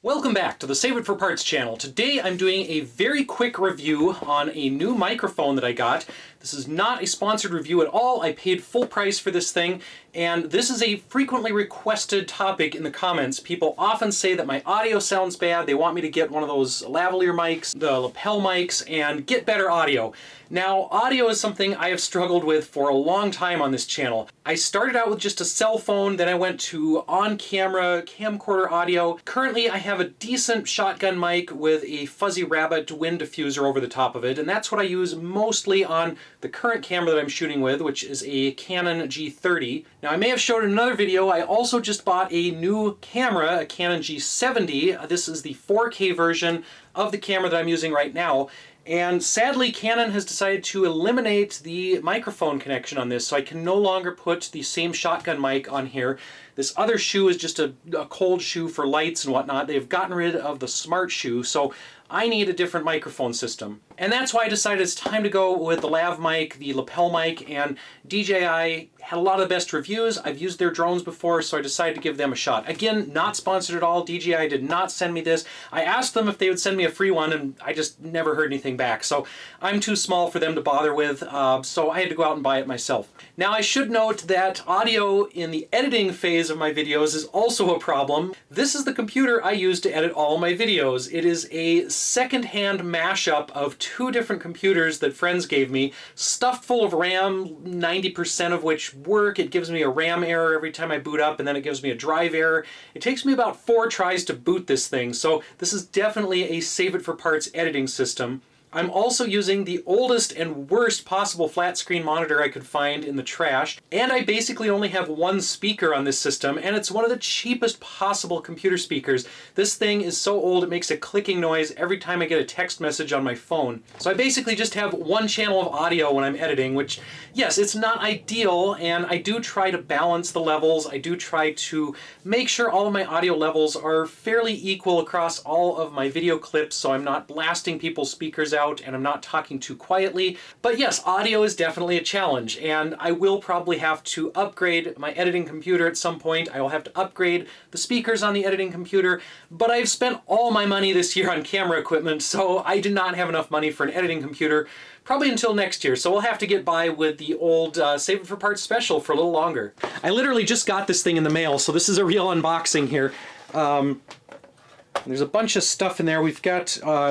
Welcome back to the Save It for Parts channel. Today I'm doing a very quick review on a new microphone that I got. This is not a sponsored review at all. I paid full price for this thing, and this is a frequently requested topic in the comments. People often say that my audio sounds bad. They want me to get one of those lavalier mics, the lapel mics, and get better audio. Now, audio is something I have struggled with for a long time on this channel. I started out with just a cell phone, then I went to on-camera camcorder audio. Currently, I have a decent shotgun mic with a fuzzy rabbit wind diffuser over the top of it, and that's what I use mostly on the current camera that I'm shooting with, which is a Canon G30. Now, I may have showed in another video, I also just bought a new camera, a Canon G70. This is the 4K version of the camera that I'm using right now. And sadly, Canon has decided to eliminate the microphone connection on this, so I can no longer put the same shotgun mic on here. This other shoe is just a cold shoe for lights and whatnot. They've gotten rid of the smart shoe, so I need a different microphone system. And that's why I decided it's time to go with the lav mic, the lapel mic, and DJI had a lot of the best reviews. I've used their drones before, so I decided to give them a shot. Again, not sponsored at all. DJI did not send me this. I asked them if they would send me a free one, and I just never heard anything back. So I'm too small for them to bother with, so I had to go out and buy it myself. Now, I should note that audio in the editing phase of my videos is also a problem. This is the computer I use to edit all my videos. It is a second-hand mashup of two different computers that friends gave me, stuffed full of RAM, 90% of which work. It gives me a RAM error every time I boot up, and then it gives me a drive error. It takes me about 4 tries to boot this thing, so this is definitely a Save It for Parts editing system. I'm also using the oldest and worst possible flat screen monitor I could find in the trash, and I basically only have one speaker on this system, and it's one of the cheapest possible computer speakers. This thing is so old it makes a clicking noise every time I get a text message on my phone. So I basically just have one channel of audio when I'm editing, which, yes, it's not ideal, and I do try to balance the levels. I do try to make sure all of my audio levels are fairly equal across all of my video clips, so I'm not blasting people's speakers out and I'm not talking too quietly. But yes, audio is definitely a challenge, and I will probably have to upgrade my editing computer at some point. I will have to upgrade the speakers on the editing computer, but I've spent all my money this year on camera equipment, so I do not have enough money for an editing computer probably until next year, so we'll have to get by with the old Save It for Parts special for a little longer. I literally just got this thing in the mail, so this is a real unboxing here. There's a bunch of stuff in there. We've got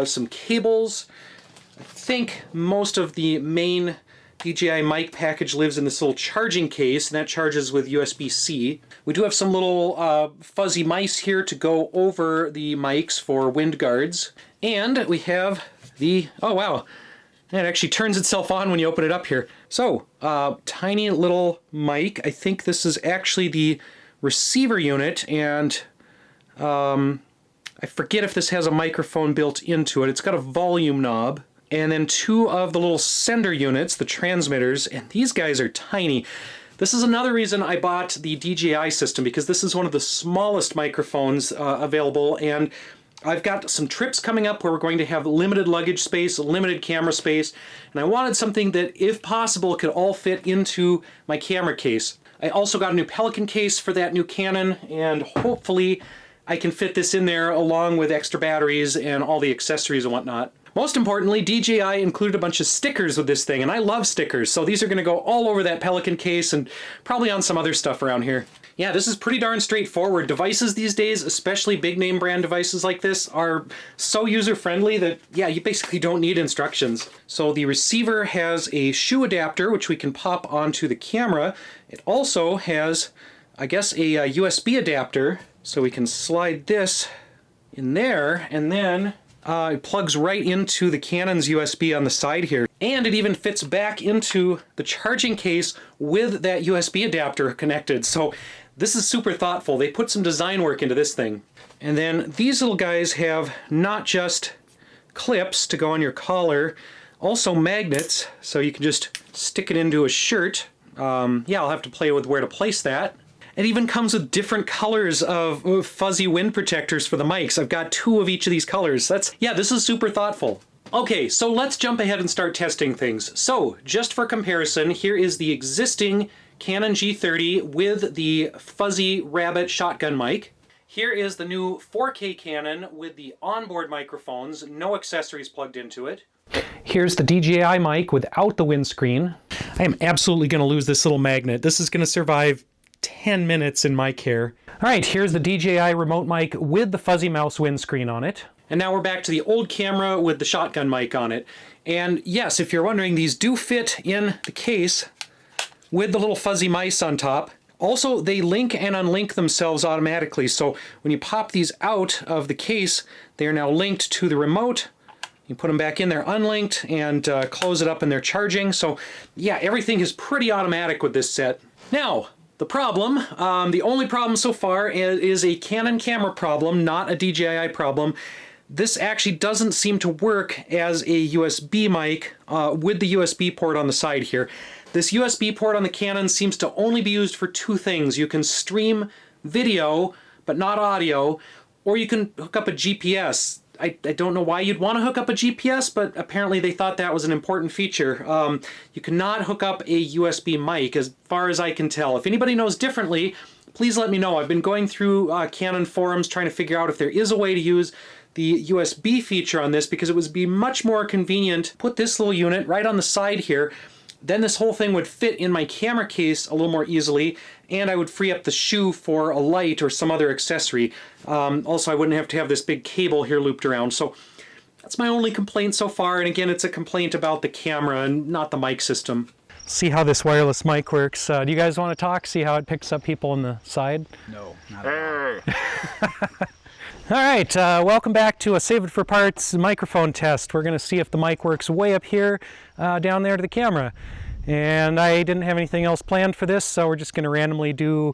some cables. I think most of the main DJI mic package lives in this little charging case, and that charges with USB-C. We do have some little fuzzy mice here to go over the mics for wind guards. And we have the, oh wow, it actually turns itself on when you open it up here. So, tiny little mic. I think this is actually the receiver unit, and I forget if this has a microphone built into it. It's got a volume knob. And then 2 of the little sender units, the transmitters, and these guys are tiny. This is another reason I bought the DJI system, because this is one of the smallest microphones available, and I've got some trips coming up where we're going to have limited luggage space, limited camera space, and I wanted something that, if possible, could all fit into my camera case. I also got a new Pelican case for that new Canon, and hopefully I can fit this in there along with extra batteries and all the accessories and whatnot. Most importantly, DJI included a bunch of stickers with this thing, and I love stickers, so these are going to go all over that Pelican case and probably on some other stuff around here. Yeah, this is pretty darn straightforward. Devices these days, especially big name brand devices like this, are so user-friendly that, yeah, you basically don't need instructions. So the receiver has a shoe adapter, which we can pop onto the camera. It also has, I guess, a USB adapter, so we can slide this in there, and then it plugs right into the Canon's USB on the side here. And it even fits back into the charging case with that USB adapter connected. So this is super thoughtful. They put some design work into this thing. And then these little guys have not just clips to go on your collar, also magnets, so you can just stick it into a shirt. Yeah, I'll have to play with where to place that. It even comes with different colors of fuzzy wind protectors for the mics. I've got 2 of each of these colors. Yeah, this is super thoughtful. Okay, so let's jump ahead and start testing things. So, just for comparison, here is the existing Canon G30 with the fuzzy rabbit shotgun mic. Here is the new 4K Canon with the onboard microphones, no accessories plugged into it. Here's the DJI mic without the windscreen. I am absolutely going to lose this little magnet. This is going to survive 10 minutes in my care. All right, here's the DJI remote mic with the fuzzy mouse windscreen on it. And now we're back to the old camera with the shotgun mic on it. And yes, if you're wondering, these do fit in the case with the little fuzzy mice on top. Also, they link and unlink themselves automatically. So when you pop these out of the case, they are now linked to the remote. You put them back in there unlinked and close it up and they're charging. So yeah, everything is pretty automatic with this set. Now, the problem, the only problem so far is a Canon camera problem, not a DJI problem. This actually doesn't seem to work as a USB mic with the USB port on the side here. This USB port on the Canon seems to only be used for two things. You can stream video, but not audio, or you can hook up a GPS. I don't know why you'd want to hook up a GPS, but apparently they thought that was an important feature. You cannot hook up a USB mic, as far as I can tell. If anybody knows differently, please let me know. I've been going through Canon forums trying to figure out if there is a way to use the USB feature on this, because it would be much more convenient. Put this little unit right on the side here, then this whole thing would fit in my camera case a little more easily, and I would free up the shoe for a light or some other accessory. Also, I wouldn't have to have this big cable here looped around. So that's my only complaint so far, and again, it's a complaint about the camera and not the mic system. See how this wireless mic works. Do you guys want to talk? See how it picks up people on the side? No, not at all. All right, welcome back to a Save It for Parts microphone test. We're going to see if the mic works way up here, down there to the camera. And I didn't have anything else planned for this, so we're just going to randomly do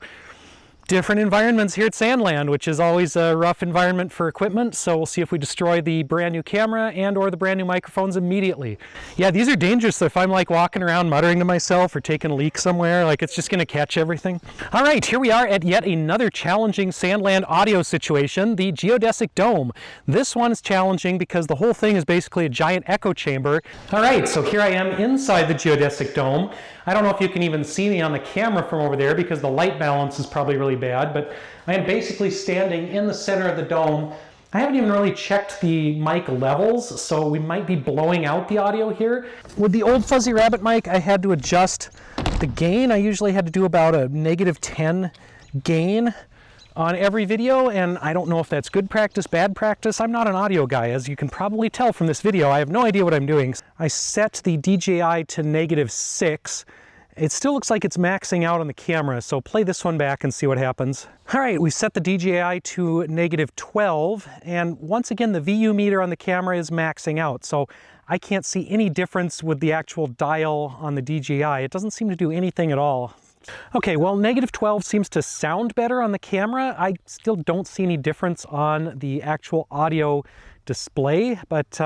different environments here at Sandland, which is always a rough environment for equipment. So we'll see if we destroy the brand new camera and or the brand new microphones immediately. Yeah, these are dangerous. So if I'm like walking around muttering to myself or taking a leak somewhere, like it's just going to catch everything. All right, here we are at yet another challenging Sandland audio situation, the geodesic dome. This one is challenging because the whole thing is basically a giant echo chamber. All right, so here I am inside the geodesic dome. I don't know if you can even see me on the camera from over there because the light balance is probably really bad, but I am basically standing in the center of the dome. I haven't even really checked the mic levels, so we might be blowing out the audio here. With the old Fuzzy Rabbit mic, I had to adjust the gain. I usually had to do about a -10 gain on every video, and I don't know if that's good practice, bad practice. I'm not an audio guy, as you can probably tell from this video. I have no idea what I'm doing. I set the DJI to -6. It still looks like it's maxing out on the camera, so play this one back and see what happens. All right, we set the DJI to -12, and once again, the VU meter on the camera is maxing out, so I can't see any difference with the actual dial on the DJI. It doesn't seem to do anything at all. Okay, well, -12 seems to sound better on the camera. I still don't see any difference on the actual audio display, but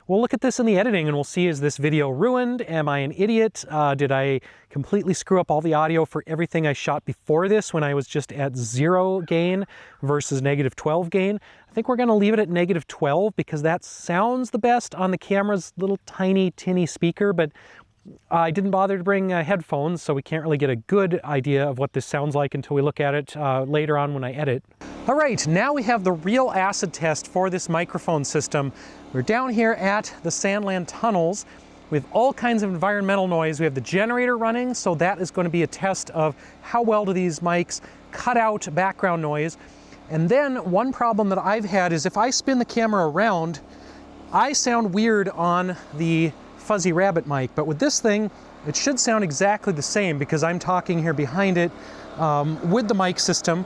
we'll look at this in the editing and we'll see, is this video ruined? Am I an idiot? Did I completely screw up all the audio for everything I shot before this when I was just at 0 gain versus -12 gain? I think we're going to leave it at -12 because that sounds the best on the camera's little tiny tinny speaker, but I didn't bother to bring headphones, so we can't really get a good idea of what this sounds like until we look at it later on when I edit. All right, now we have the real acid test for this microphone system. We're down here at the Sandland tunnels with all kinds of environmental noise. We have the generator running, so that is going to be a test of how well do these mics cut out background noise. And then one problem that I've had is if I spin the camera around, I sound weird on the Fuzzy Rabbit mic, but with this thing, it should sound exactly the same because I'm talking here behind it with the mic system.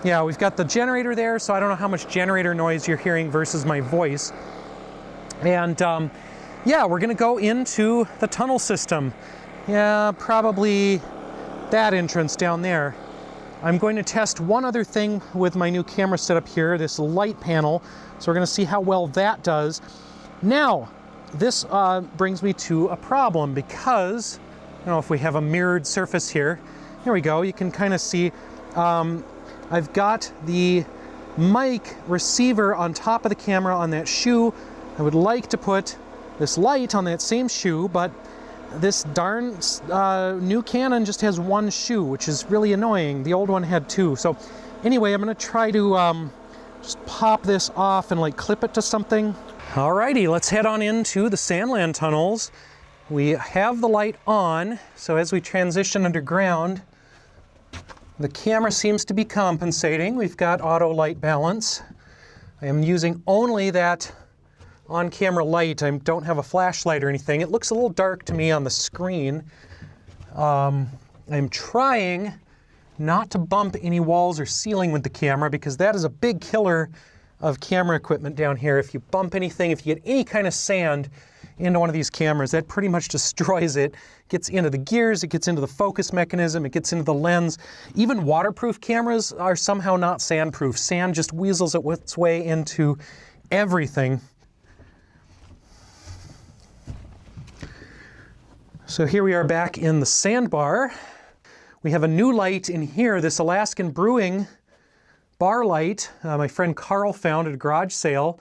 Yeah, we've got the generator there, so I don't know how much generator noise you're hearing versus my voice. And yeah, we're gonna go into the tunnel system. Yeah, probably that entrance down there. I'm going to test one other thing with my new camera setup here, this light panel. So we're gonna see how well that does. Now, this brings me to a problem because, I don't know if we have a mirrored surface here. Here we go, you can kind of see I've got the mic receiver on top of the camera on that shoe. I would like to put this light on that same shoe, but this darn new Canon just has one shoe, which is really annoying. The old one had two. So Anyway, I'm gonna try to just pop this off and like clip it to something. Alrighty, let's head on into the Sandland tunnels. We have the light on, so as we transition underground, the camera seems to be compensating. We've got auto light balance. I am using only that on-camera light. I don't have a flashlight or anything. It looks a little dark to me on the screen. I'm trying not to bump any walls or ceiling with the camera because that is a big killer of camera equipment down here. If you bump anything, if you get any kind of sand into one of these cameras, that pretty much destroys it. It gets into the gears, it gets into the focus mechanism, it gets into the lens. Even waterproof cameras are somehow not sandproof. Sand just weasels its way into everything. So here we are back in the sandbar. We have a new light in here, this Alaskan Brewing bar light my friend Carl found at a garage sale,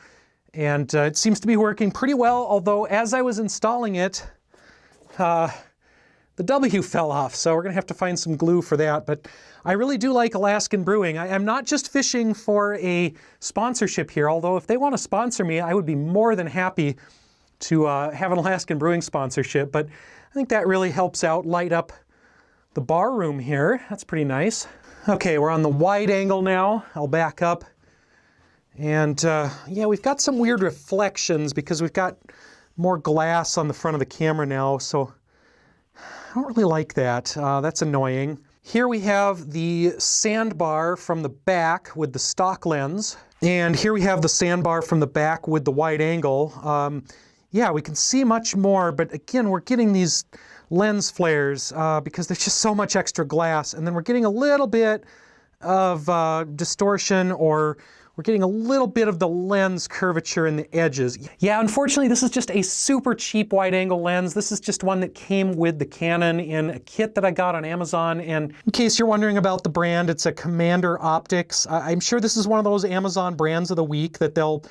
and it seems to be working pretty well, although as I was installing it, the W fell off, so we're gonna have to find some glue for that. But I really do like Alaskan Brewing. I'm not just fishing for a sponsorship here, although if they want to sponsor me, I would be more than happy to have an Alaskan Brewing sponsorship, but I think that really helps out light up the bar room here. That's pretty nice. Okay, we're on the wide angle now. I'll back up. And yeah, we've got some weird reflections because we've got more glass on the front of the camera now, so I don't really like that. That's annoying. Here we have the sandbar from the back with the stock lens. And here we have the sandbar from the back with the wide angle. Yeah, we can see much more, but again, we're getting these lens flares because there's just so much extra glass, and then we're getting a little bit of distortion, or we're getting a little bit of the lens curvature in the edges. Yeah, unfortunately, this is just a super cheap wide-angle lens. This is just one that came with the Canon in a kit that I got on Amazon, and in case you're wondering about the brand, it's a Commander Optics. I'm sure this is one of those Amazon brands of the week that they'll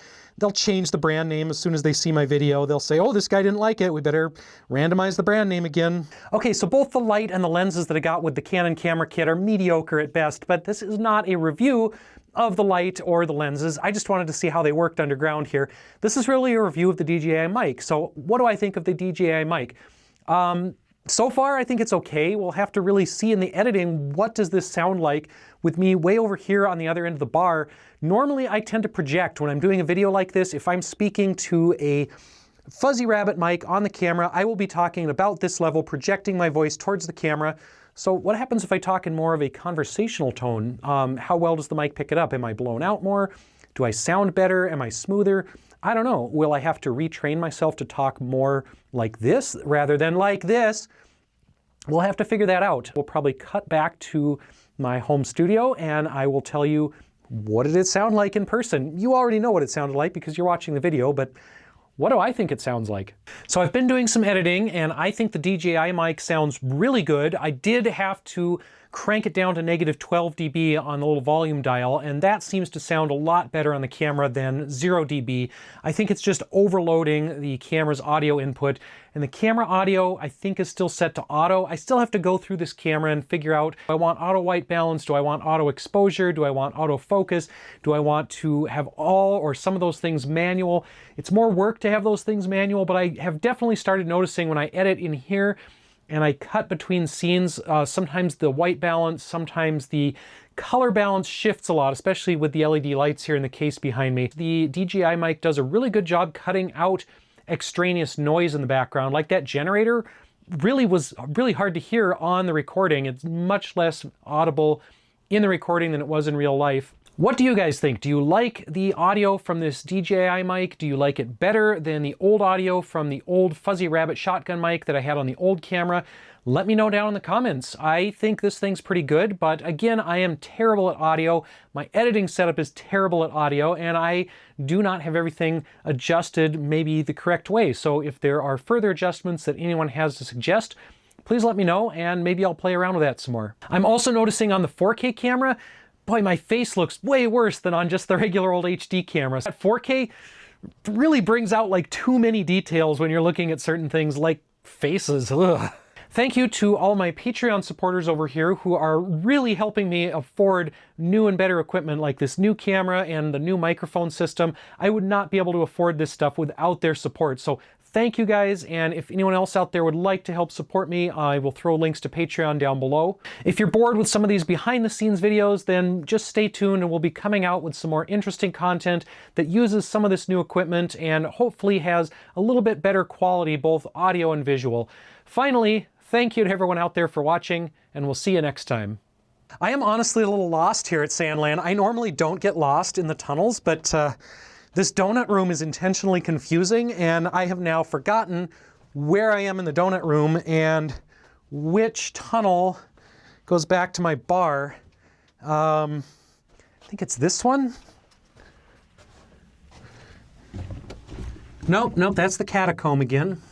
change the brand name as soon as they see my video. They'll say, oh, this guy didn't like it, we better randomize the brand name again. Okay, so both the light and the lenses that I got with the Canon camera kit are mediocre at best, but this is not a review of the light or the lenses. I just wanted to see how they worked underground here. This is really a review of the DJI mic. So what do I think of the DJI mic? So far, I think it's okay. We'll have to really see in the editing, what does this sound like with me way over here on the other end of the bar. Normally, I tend to project when I'm doing a video like this. If I'm speaking to a fuzzy rabbit mic on the camera, I will be talking about this level, projecting my voice towards the camera. So what happens if I talk in more of a conversational tone? How well does the mic pick it up? Am I blown out more? Do I sound better? Am I smoother? I don't know. Will I have to retrain myself to talk more like this rather than like this? We'll have to figure that out. We'll probably cut back to my home studio and I will tell you, what did it sound like in person? You already know what it sounded like because you're watching the video, but what do I think it sounds like? So I've been doing some editing and I think the DJI mic sounds really good. I did have to crank it down to -12 dB on the little volume dial, and that seems to sound a lot better on the camera than 0 dB. I think it's just overloading the camera's audio input, and the camera audio I think is still set to auto. I still have to go through this camera and figure out, do I want auto white balance? Do I want auto exposure? Do I want auto focus? Do I want to have all or some of those things manual? It's more work to have those things manual, but I have definitely started noticing when I edit in here and I cut between scenes, sometimes the white balance, sometimes the color balance shifts a lot, especially with the LED lights here in the case behind me. The DJI mic does a really good job cutting out extraneous noise in the background. Like that generator was really hard to hear on the recording. It's much less audible in the recording than it was in real life. What do you guys think? Do you like the audio from this DJI mic? Do you like it better than the old audio from the old Fuzzy Rabbit shotgun mic that I had on the old camera? Let me know down in the comments. I think this thing's pretty good, but again, I am terrible at audio. My editing setup is terrible at audio, and I do not have everything adjusted maybe the correct way. So if there are further adjustments that anyone has to suggest, please let me know, and maybe I'll play around with that some more. I'm also noticing on the 4K camera, boy, my face looks way worse than on just the regular old HD cameras. At 4K really brings out like too many details when you're looking at certain things like faces. Ugh. Thank you to all my Patreon supporters over here who are really helping me afford new and better equipment like this new camera and the new microphone system. I would not be able to afford this stuff without their support. So thank you guys, and if anyone else out there would like to help support me, I will throw links to Patreon down below. If you're bored with some of these behind the scenes videos, then just stay tuned and we'll be coming out with some more interesting content that uses some of this new equipment and hopefully has a little bit better quality, both audio and visual. Finally, thank you to everyone out there for watching, and we'll see you next time. I am honestly a little lost here at Sandland. I normally don't get lost in the tunnels, but this donut room is intentionally confusing, and I have now forgotten where I am in the donut room and which tunnel goes back to my bar. I think it's this one? Nope, that's the catacomb again.